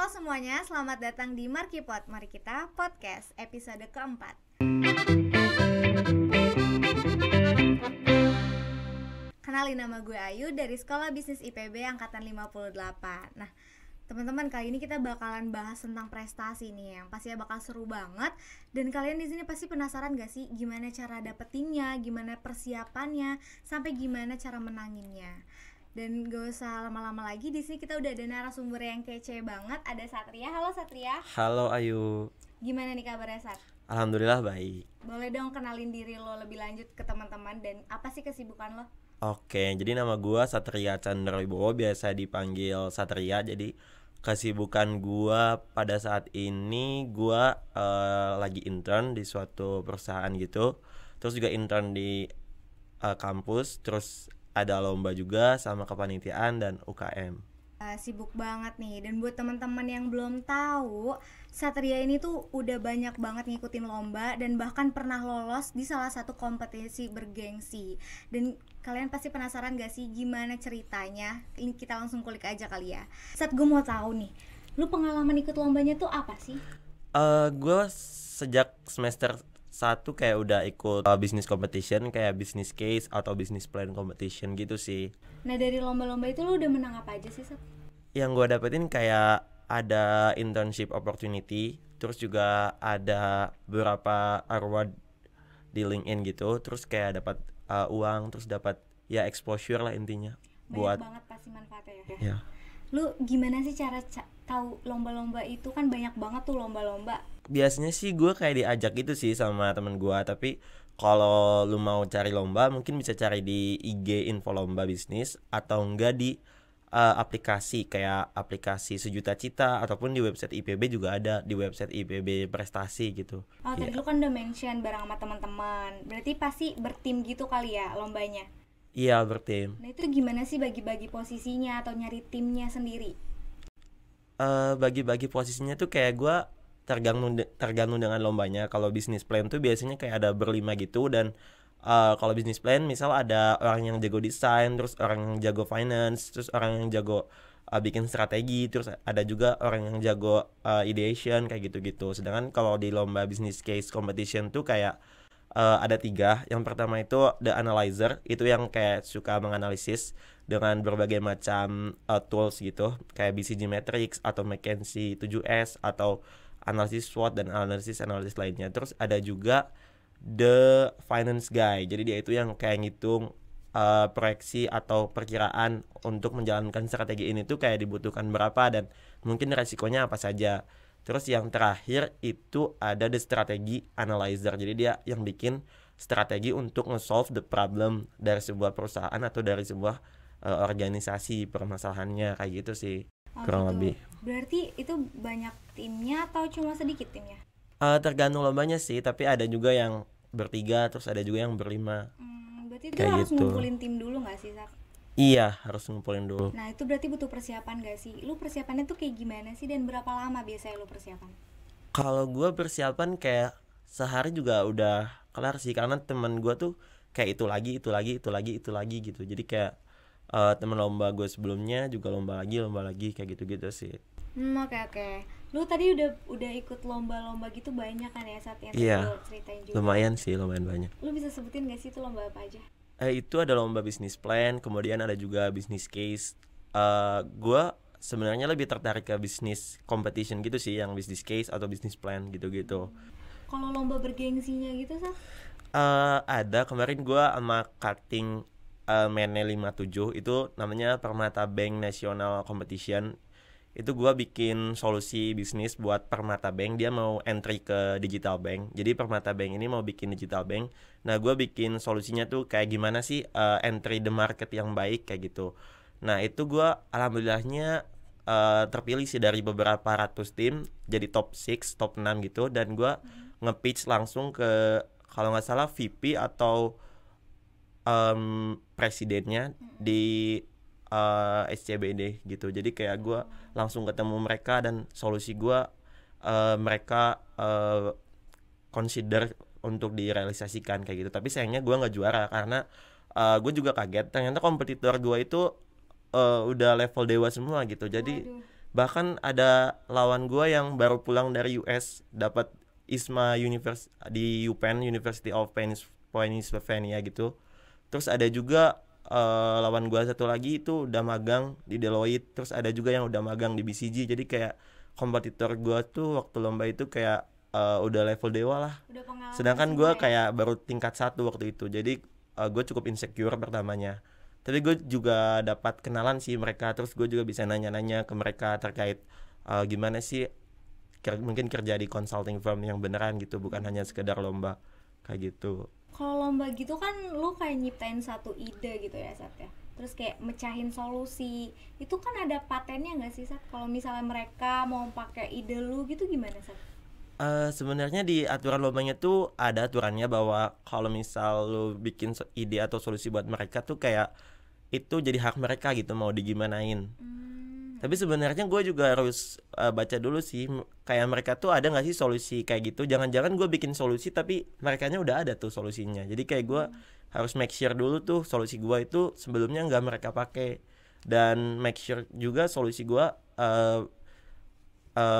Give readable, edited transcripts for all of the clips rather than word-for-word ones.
Halo semuanya, selamat datang di Markipod. Mari kita podcast episode keempat. Kenalin, nama gue Ayu dari Sekolah Bisnis IPB Angkatan 58. Nah, teman-teman, kali ini kita bakalan bahas tentang prestasi nih, yang pastinya bakal seru banget. Dan kalian di sini pasti penasaran gak sih gimana cara dapetinnya, gimana persiapannya, sampai gimana cara menanginnya. Dan gak usah lama-lama lagi, di sini kita udah ada narasumber yang kece banget. Ada Satria. Halo Satria. Halo Ayu. Gimana nih kabarnya, Sat? Alhamdulillah baik. Boleh dong kenalin diri lo lebih lanjut ke teman-teman dan apa sih kesibukan lo? Oke, jadi nama gua Satria Chandra Wibowo, biasa dipanggil Satria. Jadi kesibukan gua pada saat ini gua lagi intern di suatu perusahaan gitu. Terus juga intern di kampus, terus ada lomba juga sama kepanitiaan dan UKM. Sibuk banget nih. Dan buat teman-teman yang belum tahu, Satria ini tuh udah banyak banget ngikutin lomba dan bahkan pernah lolos di salah satu kompetisi bergengsi. Dan kalian pasti penasaran gak sih gimana ceritanya? Ini kita langsung kulik aja kali ya. Sat, gue mau tahu nih, lu pengalaman ikut lombanya tuh apa sih? Gue sejak semester 1 kayak udah ikut business competition, kayak business case atau business plan competition gitu sih. Nah, dari lomba-lomba itu lu udah menang apa aja sih, Sat? Yang gue dapetin kayak ada internship opportunity, terus juga ada beberapa award di LinkedIn gitu, terus kayak dapat uang, terus dapat ya exposure lah intinya. Banyak banget pasti manfaatnya ya. Ya. Lu gimana sih cara tahu lomba-lomba itu? Kan banyak banget tuh lomba-lomba. Biasanya sih gue kayak diajak gitu sih sama temen gue, tapi kalau lu mau cari lomba mungkin bisa cari di IG info lomba bisnis atau enggak di aplikasi kayak aplikasi Sejuta Cita ataupun di website IPB juga ada, di website IPB prestasi gitu. Oh, tadi lu kan udah mention bareng sama teman-teman. Berarti pasti bertim gitu kali ya lombanya? Iya, bertim. Nah, itu gimana sih bagi-bagi posisinya atau nyari timnya sendiri? Bagi-bagi posisinya tuh kayak gue tergantung dengan lombanya. Kalau bisnis plan tuh biasanya kayak ada berlima gitu, dan kalau bisnis plan misal ada orang yang jago desain, terus orang yang jago finance, terus orang yang jago bikin strategi, terus ada juga orang yang jago ideation kayak gitu-gitu. Sedangkan kalau di lomba business case competition tuh kayak ada 3. Yang pertama itu the analyzer, itu yang kayak suka menganalisis dengan berbagai macam tools gitu, kayak BCG Matrix atau McKinsey 7S atau analisis SWOT dan analisis lainnya. Terus ada juga the finance guy, jadi dia itu yang kayak ngitung proyeksi atau perkiraan untuk menjalankan strategi ini tuh kayak dibutuhkan berapa dan mungkin resikonya apa saja. Terus yang terakhir itu ada the strategy analyzer, jadi dia yang bikin strategi untuk nge-solve the problem dari sebuah perusahaan atau dari sebuah organisasi permasalahannya, kayak gitu sih. Kurang lebih. Berarti itu banyak timnya atau cuma sedikit timnya? Tergantung lombanya sih, tapi ada juga yang bertiga, terus ada juga yang berlima. Berarti itu kayak harus gitu. ngumpulin tim dulu gak sih, Sak? Iya, harus ngumpulin dulu. Nah, itu berarti butuh persiapan gak sih? Lu persiapannya tuh kayak gimana sih dan berapa lama biasanya lu persiapan? Kalau gue persiapan kayak sehari juga udah kelar sih, karena teman gue tuh kayak itu lagi gitu. Jadi kayak teman lomba gue sebelumnya juga lomba lagi kayak gitu sih. Oke. Lu tadi udah ikut lomba-lomba gitu banyak kan ya, saat yang Iya, lu ceritain juga. lumayan banyak. Lu bisa sebutin gak sih itu lomba apa aja? Itu ada lomba bisnis plan, kemudian ada juga bisnis case. Gue sebenarnya lebih tertarik ke bisnis competition gitu sih, yang bisnis case atau bisnis plan gitu. Kalau lomba bergengsinya gitu, Sak? Ada kemarin gue sama cutting Mene 57, itu namanya Permata Bank National Competition. Itu gue bikin solusi bisnis buat Permata Bank, dia mau entry ke digital bank. Jadi Permata Bank ini mau bikin digital bank. Nah, gue bikin solusinya tuh kayak gimana sih entry the market yang baik kayak gitu. Nah, itu gue alhamdulillahnya terpilih sih dari beberapa ratus tim jadi top 6, top 6 gitu. Dan gue nge-pitch langsung ke, kalau nggak salah, VP atau presidennya di SCBD gitu. Jadi kayak gue langsung ketemu mereka dan solusi gue mereka consider untuk direalisasikan kayak gitu. Tapi sayangnya gue nggak juara karena gue juga kaget ternyata kompetitor gue itu udah level dewa semua gitu. Jadi Bahkan ada lawan gua yang baru pulang dari US dapat ISMA di UPenn, University of Pennsylvania gitu. Terus ada juga lawan gua satu lagi itu udah magang di Deloitte. Terus ada juga yang udah magang di BCG. Jadi kayak kompetitor gua tuh waktu lomba itu kayak udah level dewa lah. Udah pengalaman Sedangkan semua gua ya? kayak baru tingkat 1 waktu itu. Jadi gue cukup insecure pertamanya. Tapi gue juga dapat kenalan sih mereka. Terus gue juga bisa nanya-nanya ke mereka terkait gimana sih mungkin kerja di consulting firm yang beneran gitu, bukan hanya sekedar lomba kayak gitu. Kalau lomba gitu kan lu kayak nyiptain satu ide gitu ya Sat ya, terus kayak mecahin solusi, itu kan ada patennya nggak sih Sat? Kalau misalnya mereka mau pakai ide lu gitu gimana Sat? Sebenarnya di aturan lombanya tuh ada aturannya bahwa kalau misal lu bikin ide atau solusi buat mereka tuh kayak itu jadi hak mereka gitu mau digimanain. Tapi sebenarnya gue juga harus baca dulu sih kayak mereka tuh ada nggak sih solusi kayak gitu. Jangan-jangan gue bikin solusi tapi merekanya udah ada tuh solusinya. Jadi kayak gue harus make sure dulu tuh solusi gue itu sebelumnya nggak mereka pakai, dan make sure juga solusi gue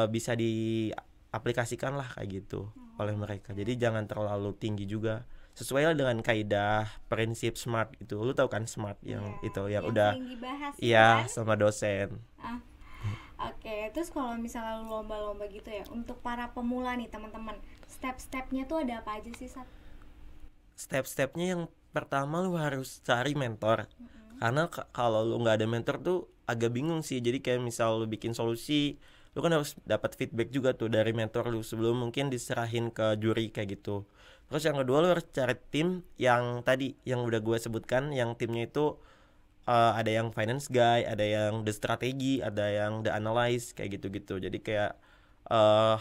bisa diaplikasikan lah kayak gitu oleh mereka. Jadi jangan terlalu tinggi juga, sesuai dengan kaidah prinsip SMART itu. Lu tahu kan SMART yang itu yang udah sering dibahas iya kan? sama dosen. Oke, terus kalau misalnya lu lomba-lomba gitu ya, untuk para pemula nih teman-teman, step-stepnya tuh ada apa aja sih Sat? Step-stepnya yang pertama lu harus cari mentor. Karena kalau lu nggak ada mentor tuh agak bingung sih. Jadi kayak misal lu bikin solusi, lu kan harus dapat feedback juga tuh dari mentor lu sebelum mungkin diserahin ke juri kayak gitu. Terus yang kedua lu harus cari tim yang tadi yang udah gue sebutkan, yang timnya itu ada yang finance guy, ada yang the strategy, ada yang the analyze kayak gitu-gitu. Jadi kayak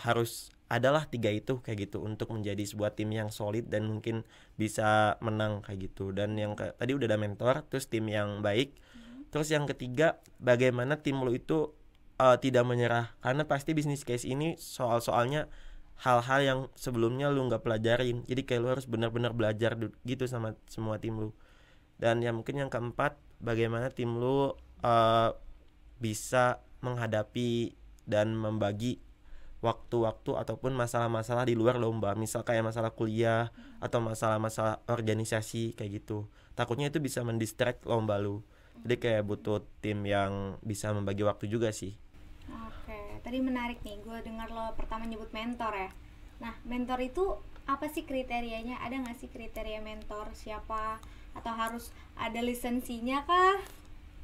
harus adalah 3 itu kayak gitu untuk menjadi sebuah tim yang solid dan mungkin bisa menang kayak gitu. Dan yang tadi udah ada mentor, terus tim yang baik. Terus yang ketiga, bagaimana tim lu itu tidak menyerah, karena pasti bisnis case ini soal-soalnya hal-hal yang sebelumnya lu nggak pelajarin. Jadi kayak lu harus benar-benar belajar gitu sama semua tim lu. Dan yang mungkin yang keempat, bagaimana tim lu bisa menghadapi dan membagi waktu-waktu ataupun masalah-masalah di luar lomba, misal kayak masalah kuliah atau masalah-masalah organisasi kayak gitu. Takutnya itu bisa mendistract lomba lu. Jadi kayak butuh tim yang bisa membagi waktu juga sih. Oke, tadi menarik nih, gue dengar lo pertama nyebut mentor ya. Nah, mentor itu apa sih kriterianya? Ada nggak sih kriteria mentor siapa? Atau harus ada lisensinya kah?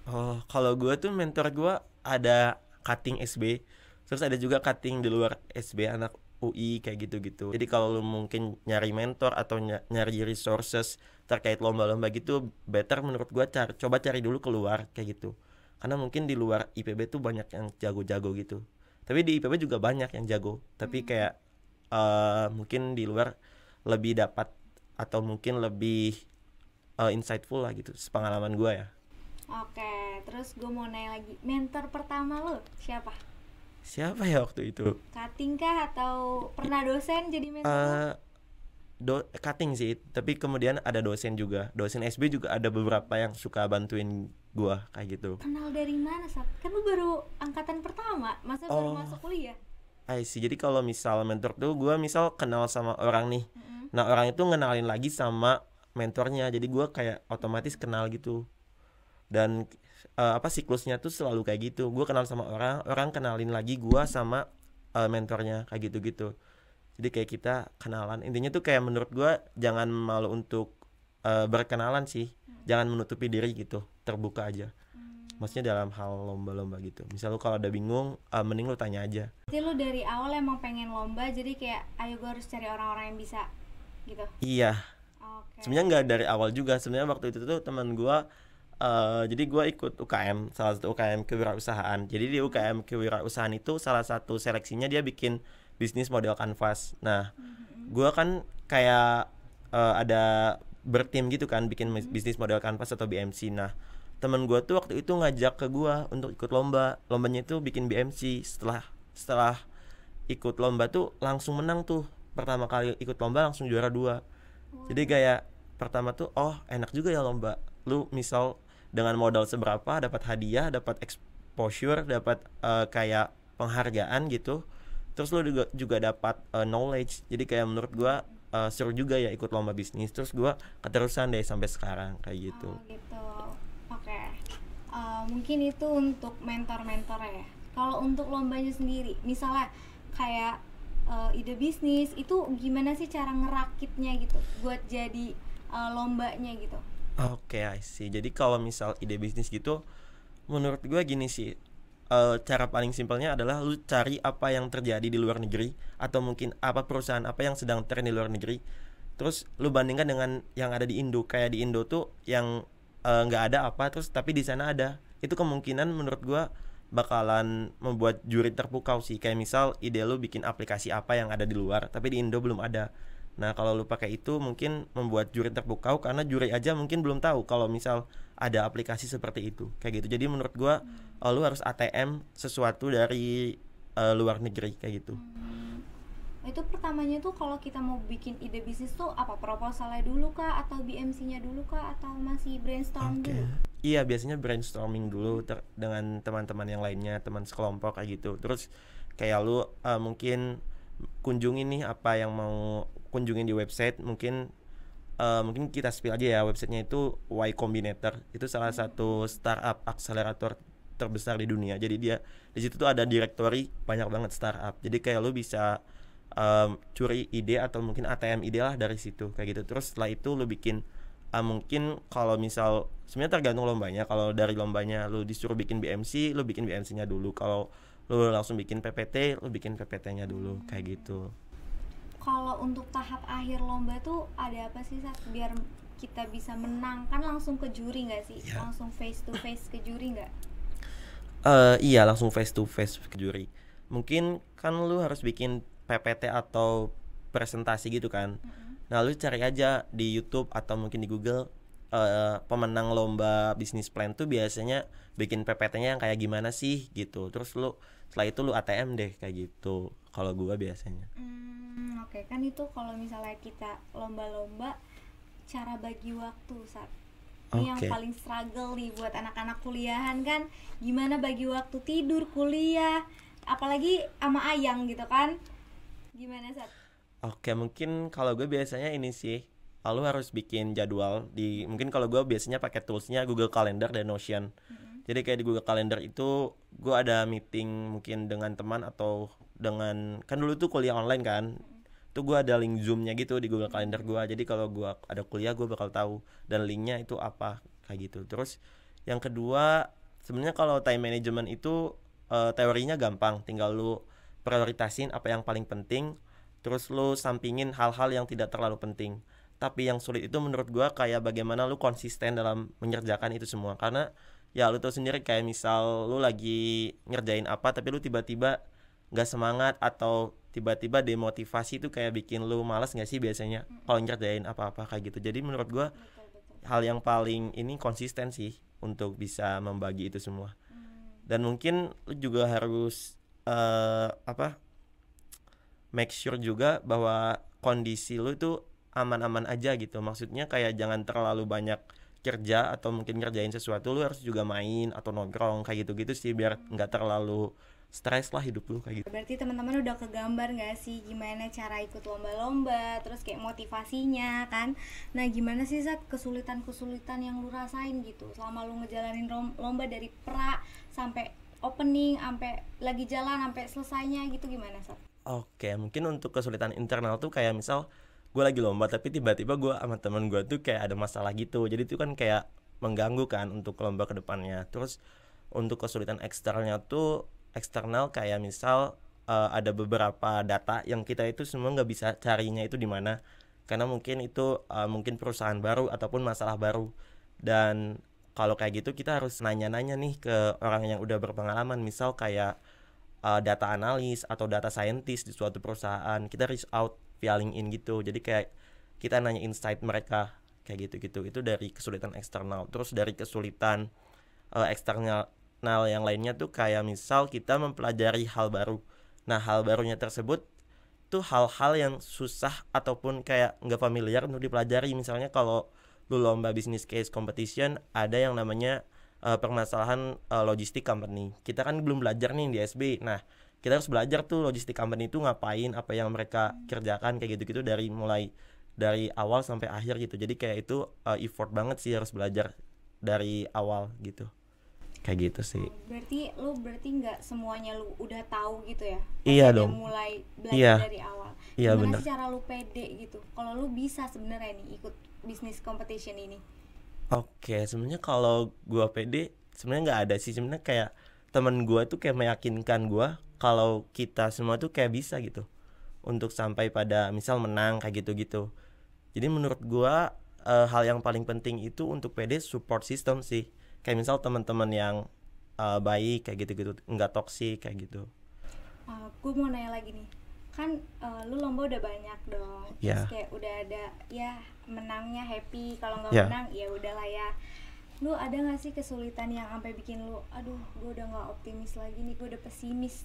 Oh, kalau gue tuh mentor gue ada cutting SB, terus ada juga cutting di luar SB anak UI kayak gitu-gitu. Jadi kalau lu mungkin nyari mentor atau nyari resources terkait lomba-lomba gitu, better menurut gue coba cari dulu keluar kayak gitu. Karena mungkin di luar IPB tuh banyak yang jago-jago gitu. Tapi di IPB juga banyak yang jago. Tapi kayak mungkin di luar lebih dapat atau mungkin lebih insightful lah gitu, sepengalaman gue ya. Oke, terus gue mau nanya lagi, mentor pertama lo siapa? Siapa ya waktu itu? Cutting kah atau pernah dosen jadi mentor lo? Cutting sih, tapi kemudian ada dosen juga. Dosen SB juga ada beberapa yang suka bantuin gue kayak gitu. Kenal dari mana Sat? Kan lu baru angkatan pertama, masa baru masuk kuliah? I see. Jadi kalau misal mentor tuh gue misal kenal sama orang nih. Nah orang itu ngenalin lagi sama mentornya. Jadi gue kayak otomatis kenal gitu. Dan siklusnya tuh selalu kayak gitu. Gue kenal sama orang kenalin lagi gue sama mentornya kayak gitu-gitu. Jadi kayak kita kenalan. Intinya tuh kayak menurut gue jangan malu untuk berkenalan sih. Jangan menutupi diri gitu. Terbuka aja. Maksudnya dalam hal lomba-lomba gitu. Misal lu kalau ada bingung, mending lu tanya aja. Jadi lu dari awal emang pengen lomba, jadi kayak ayo gue harus cari orang-orang yang bisa gitu. Iya. Oke. Sebenarnya nggak dari awal juga. Sebenarnya waktu itu tuh teman gue, jadi gue ikut UKM, salah satu UKM kewirausahaan. Jadi di UKM kewirausahaan itu salah satu seleksinya dia bikin bisnis model kanvas. Nah, gue kan kayak ada bertim gitu kan, bikin bisnis model kanvas atau BMC. Nah, temen gue tuh waktu itu ngajak ke gue untuk ikut lombanya itu bikin BMC. Setelah ikut lomba tuh langsung menang tuh, pertama kali ikut lomba langsung juara 2. Jadi kayak pertama tuh enak juga ya lomba, lu misal dengan modal seberapa dapat hadiah, dapat exposure, dapat kayak penghargaan gitu. Terus lu juga dapat knowledge. Jadi kayak menurut gua seru juga ya ikut lomba bisnis. Terus gua keterusan deh sampai sekarang kayak gitu. Oh gitu. Oke. Mungkin itu untuk mentor-mentor ya. Kalau untuk lombanya sendiri, misalnya kayak ide bisnis itu gimana sih cara ngerakitnya gitu buat jadi lombanya gitu? Oke, I see. Jadi kalau misal ide bisnis gitu, menurut gue gini sih, cara paling simpelnya adalah lu cari apa yang terjadi di luar negeri, atau mungkin apa perusahaan apa yang sedang tren di luar negeri, terus lu bandingkan dengan yang ada di Indo. Kayak di Indo tuh yang nggak ada apa, terus tapi di sana ada. Itu kemungkinan menurut gue bakalan membuat juri terpukau sih. Kayak misal ide lu bikin aplikasi apa yang ada di luar, tapi di Indo belum ada. Nah, kalau lu pakai itu mungkin membuat juri terpukau karena juri aja mungkin belum tahu kalau misal ada aplikasi seperti itu. Kayak gitu. Jadi menurut gua lu harus ATM sesuatu dari luar negeri kayak gitu. Itu pertamanya tuh kalau kita mau bikin ide bisnis tuh apa, proposalnya dulu kah atau BMC-nya dulu kah atau masih brainstorm dulu? Iya, biasanya brainstorming dulu dengan teman-teman yang lainnya, teman sekelompok kayak gitu. Terus kayak lu mungkin kunjungin nih apa yang mau kunjungin di website. Mungkin kita spill aja ya, websitenya itu Y Combinator. Itu salah satu startup akselerator terbesar di dunia. Jadi dia di situ tuh ada directory banyak banget startup. Jadi kayak lu bisa curi ide atau mungkin ATM ide lah dari situ kayak gitu. Terus setelah itu lu bikin mungkin kalau misal sebenarnya tergantung lombanya. Kalau dari lombanya lu disuruh bikin BMC, lu bikin BMC-nya dulu. Kalau lu langsung bikin PPT, lu bikin PPT-nya dulu kayak gitu. Kalau untuk tahap akhir lomba tuh ada apa sih Sat? Biar kita bisa menang kan langsung ke juri nggak sih? Ya. Langsung face to face ke juri nggak? Iya, langsung face to face ke juri. Mungkin kan lu harus bikin PPT atau presentasi gitu kan. Nah, lu cari aja di YouTube atau mungkin di Google pemenang lomba bisnis plan tuh biasanya bikin PPT-nya yang kayak gimana sih gitu. Terus lu setelah itu lu ATM deh kayak gitu. Kalau gua biasanya. Oke, kan itu kalau misalnya kita lomba-lomba cara bagi waktu Sat. Ini yang Oke. paling struggle nih buat anak-anak kuliahan kan, gimana bagi waktu tidur, kuliah, apalagi sama Ayang gitu kan. Gimana Sat? Oke, mungkin kalau gue biasanya ini sih, lalu harus bikin jadwal di, mungkin kalau gue biasanya pakai toolsnya Google Calendar dan Notion. Jadi kayak di Google Calendar itu gue ada meeting mungkin dengan teman atau dengan, kan dulu tuh kuliah online kan, tuh gue ada link Zoom-nya gitu di Google Calendar gue. Jadi kalau gue ada kuliah gue bakal tahu dan linknya itu apa kayak gitu. Terus yang kedua, sebenarnya kalau time management itu teorinya gampang, tinggal lu prioritasin apa yang paling penting, terus lu sampingin hal-hal yang tidak terlalu penting. Tapi yang sulit itu menurut gua kayak bagaimana lu konsisten dalam mengerjakan itu semua. Karena ya lu tahu sendiri kayak misal lu lagi ngerjain apa tapi lu tiba-tiba nggak semangat atau tiba-tiba demotivasi itu kayak bikin lu malas nggak sih biasanya kalau ngerjain apa-apa kayak gitu. Jadi menurut gua hal yang paling ini konsisten sih untuk bisa membagi itu semua. Dan mungkin lu juga harus apa, make sure juga bahwa kondisi lu itu aman-aman aja gitu. Maksudnya kayak jangan terlalu banyak kerja atau mungkin ngerjain sesuatu, lu harus juga main atau nongkrong kayak gitu-gitu sih biar nggak terlalu stres lah hidup lu kayak gitu. Berarti teman-teman udah kegambar nggak sih gimana cara ikut lomba-lomba, terus kayak motivasinya kan? Nah, gimana sih Zat kesulitan-kesulitan yang lu rasain gitu selama lu ngejalanin lomba dari pra sampai opening, sampai lagi jalan, sampai selesainya gitu, gimana Zat? Oke, mungkin untuk kesulitan internal tuh kayak misal gue lagi lomba tapi tiba-tiba gue sama teman gue tuh kayak ada masalah gitu. Jadi itu kan kayak mengganggu kan untuk lomba kedepannya. Terus untuk kesulitan eksternal kayak misal ada beberapa data yang kita itu semua nggak bisa carinya itu di mana, karena mungkin itu mungkin perusahaan baru ataupun masalah baru. Dan kalau kayak gitu kita harus nanya-nanya nih ke orang yang udah berpengalaman, misal kayak data analis atau data scientist di suatu perusahaan. Kita reach out via LinkedIn gitu. Jadi kayak kita nanya insight mereka kayak gitu-gitu. Itu dari kesulitan eksternal. Terus dari kesulitan eksternal yang lainnya tuh kayak misal kita mempelajari hal baru. Nah, hal barunya tersebut tuh hal-hal yang susah ataupun kayak nggak familiar untuk dipelajari. Misalnya kalau lu lomba business case competition, ada yang namanya permasalahan logistik company. Kita kan belum belajar nih di SB. Nah, kita harus belajar tuh logistik company itu ngapain, apa yang mereka kerjakan kayak gitu-gitu dari mulai dari awal sampai akhir gitu. Jadi kayak itu effort banget sih harus belajar dari awal gitu. Kayak gitu sih. Berarti nggak semuanya lu udah tahu gitu ya? Iya Ada dong. mulai Iya, belajar dari awal. iya Gimana bener. sih cara lu pede gitu? Kalau lu bisa sebenarnya nih ikut bisnis competition ini. Oke, sebenarnya kalau gua pede, sebenarnya nggak ada sih. Sebenarnya kayak temen gua tuh kayak meyakinkan gua kalau kita semua tuh kayak bisa gitu untuk sampai pada misal menang kayak gitu-gitu. Jadi menurut gua hal yang paling penting itu untuk pede support system sih. Kayak misal teman-teman yang baik kayak gitu-gitu, nggak toksik kayak gitu. Gue mau nanya lagi nih, kan lu lomba udah banyak dong, terus Ya, kayak udah ada ya menangnya happy, kalau nggak ya. menang ya udahlah ya. Lu ada nggak sih kesulitan yang sampai bikin lu, aduh gue udah nggak optimis lagi nih, gue udah pesimis,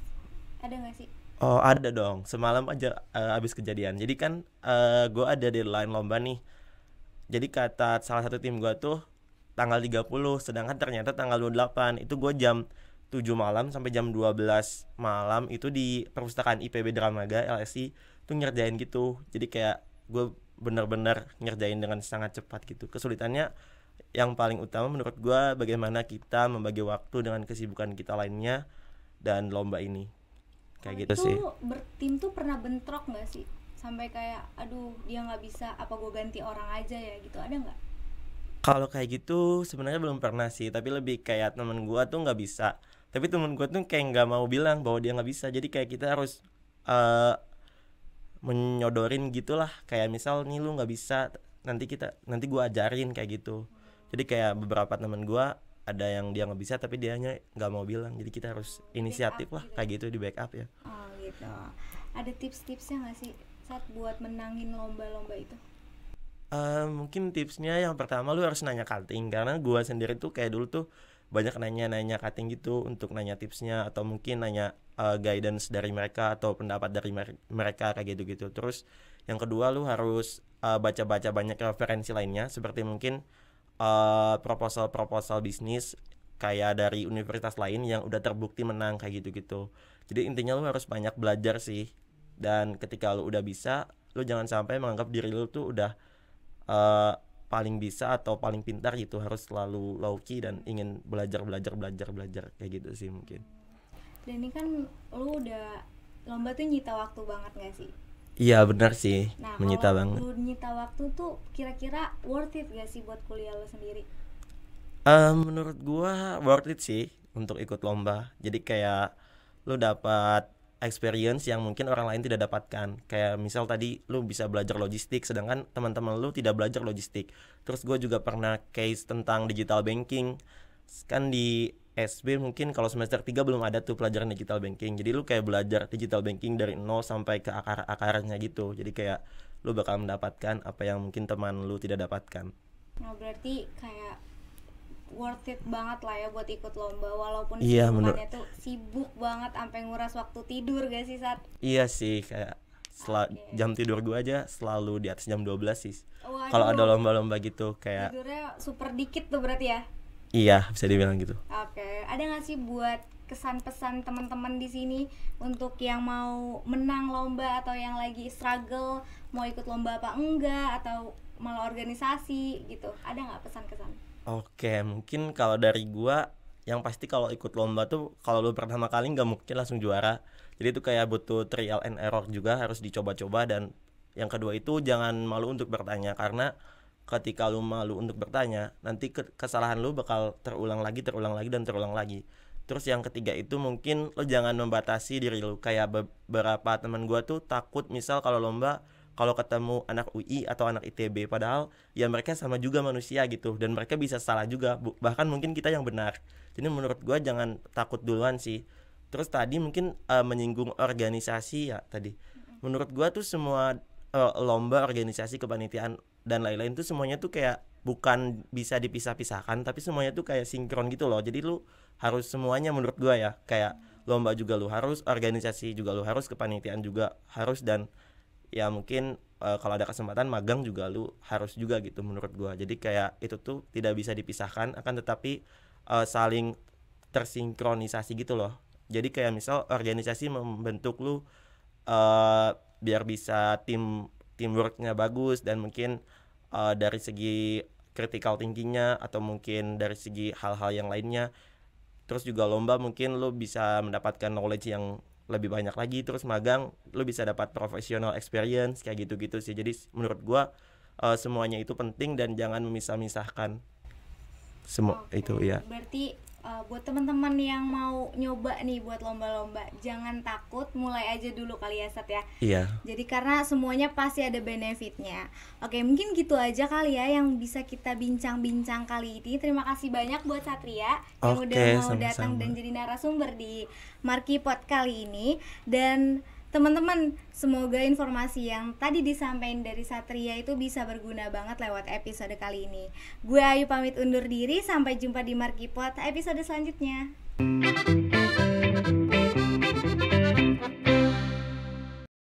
ada nggak sih? Oh ada dong. Semalam aja abis kejadian. Jadi kan gua ada deadline lomba nih. Jadi kata salah satu tim gua tuh tanggal 30, sedangkan ternyata tanggal 28 itu gua jam 7 malam sampai jam 12 malam itu di perpustakaan IPB Dramaga LSI tuh ngerjain gitu. Jadi kayak gue bener-bener ngerjain dengan sangat cepat gitu. Kesulitannya yang paling utama menurut gua bagaimana kita membagi waktu dengan kesibukan kita lainnya dan lomba ini. Kalau Kayak gitu itu sih. bertim tuh pernah bentrok nggak sih, sampai kayak aduh dia nggak bisa, apa gue ganti orang aja ya gitu, ada nggak? Kalau kayak gitu sebenarnya belum pernah sih, tapi lebih kayak temen gua tuh nggak bisa. Tapi temen gua tuh kayak nggak mau bilang bahwa dia nggak bisa. Jadi kayak kita harus eh menyodorin gitulah. Kayak misal nih lu nggak bisa, nanti gua ajarin kayak gitu. Jadi kayak beberapa temen gua ada yang dia nggak bisa tapi dianya nggak mau bilang. Jadi kita harus Backup inisiatif lah gitu ya? kayak gitu di backup ya. Oh gitu. Ada tips-tipsnya nggak sih saat buat menangin lomba-lomba itu? Mungkin tipsnya yang pertama lu harus nanya cutting karena gua sendiri tuh kayak dulu tuh banyak nanya-nanya cutting gitu untuk nanya tipsnya atau mungkin nanya guidance dari mereka atau pendapat dari mereka kayak gitu-gitu. Terus yang kedua lu harus baca-baca banyak referensi lainnya seperti mungkin proposal-proposal bisnis kayak dari universitas lain yang udah terbukti menang kayak gitu-gitu. Jadi intinya lu harus banyak belajar sih. Dan ketika lu udah bisa, lu jangan sampai menganggap diri lu tuh udah eh, paling bisa atau paling pintar gitu, harus selalu low key dan ingin belajar belajar belajar belajar kayak gitu sih mungkin. Dan ini kan lu udah, lomba tuh nyita waktu banget gak sih? Iya benar sih, Nah menyita kalau banget. lu nyita waktu tuh kira-kira worth it gak sih buat kuliah lu sendiri? Menurut gua worth it sih untuk ikut lomba. Jadi kayak lu dapat experience yang mungkin orang lain tidak dapatkan. Kayak misal tadi lu bisa belajar logistik sedangkan teman-teman lu tidak belajar logistik. Terus gua juga pernah case tentang digital banking. Kan di SB mungkin kalau semester 3 belum ada tuh pelajaran digital banking. Jadi lu kayak belajar digital banking dari nol sampai ke akar-akarnya gitu. Jadi kayak lu bakal mendapatkan apa yang mungkin teman lu tidak dapatkan. Nah berarti kayak worth it banget lah ya buat ikut lomba, walaupun Iya menurut sibukannya tuh sibuk banget sampai nguras waktu tidur gak sih saat? Iya sih kayak Oke. jam tidur gue aja selalu di atas jam 12 sih. Kalau ada Waduh, lomba-lomba gitu kayak tidurnya super dikit tuh berarti ya. iya bisa dibilang gitu. Oke, ada nggak sih buat kesan pesan teman-teman di sini untuk yang mau menang lomba atau yang lagi struggle mau ikut lomba apa enggak atau malah organisasi gitu? Ada nggak pesan-kesan? Oke, mungkin kalau dari gua yang pasti kalau ikut lomba tuh kalau lu pertama kali nggak mungkin langsung juara. Jadi itu kayak butuh trial and error juga harus dicoba-coba dan yang kedua itu jangan malu untuk bertanya karena ketika lu malu untuk bertanya, nanti kesalahan lu bakal terulang lagi dan terulang lagi. Terus yang ketiga itu mungkin lu jangan membatasi diri lu. Kayak beberapa teman gua tuh takut misal kalau lomba kalau ketemu anak UI atau anak ITB padahal ya mereka sama juga manusia gitu dan mereka bisa salah juga bahkan mungkin kita yang benar. Jadi menurut gua jangan takut duluan sih. Terus tadi mungkin menyinggung organisasi ya tadi. Menurut gua tuh semua lomba organisasi kepanitiaan dan lain-lain tuh semuanya tuh kayak bukan bisa dipisah-pisahkan tapi semuanya tuh kayak sinkron gitu loh. Jadi lu harus semuanya menurut gua ya. Kayak lomba juga lu harus, organisasi juga lu harus, kepanitiaan juga harus dan ya mungkin kalau ada kesempatan magang juga lu harus juga gitu menurut gua. Jadi kayak itu tuh tidak bisa dipisahkan akan tetapi saling tersinkronisasi gitu loh. Jadi kayak misal organisasi membentuk lu biar bisa teamworknya bagus, dan mungkin dari segi critical thinkingnya atau mungkin dari segi hal-hal yang lainnya. Terus juga lomba mungkin lu bisa mendapatkan knowledge yang lebih banyak lagi. Terus magang lu bisa dapat professional experience kayak gitu-gitu sih. Jadi menurut gua semuanya itu penting dan jangan memisah-misahkan semua itu ya. Berarti buat teman-teman yang mau nyoba nih buat lomba-lomba, jangan takut, mulai aja dulu kali ya Sat ya. Iya. Jadi karena semuanya pasti ada benefitnya. Oke, mungkin gitu aja kali ya yang bisa kita bincang-bincang kali ini. Terima kasih banyak buat Satria yang Oke, udah mau sama-sama. datang dan jadi narasumber di Markipod kali ini. Dan teman-teman, semoga informasi yang tadi disampaikan dari Satria itu bisa berguna banget lewat episode kali ini. Gue Ayu pamit undur diri, sampai jumpa di Markipod episode selanjutnya.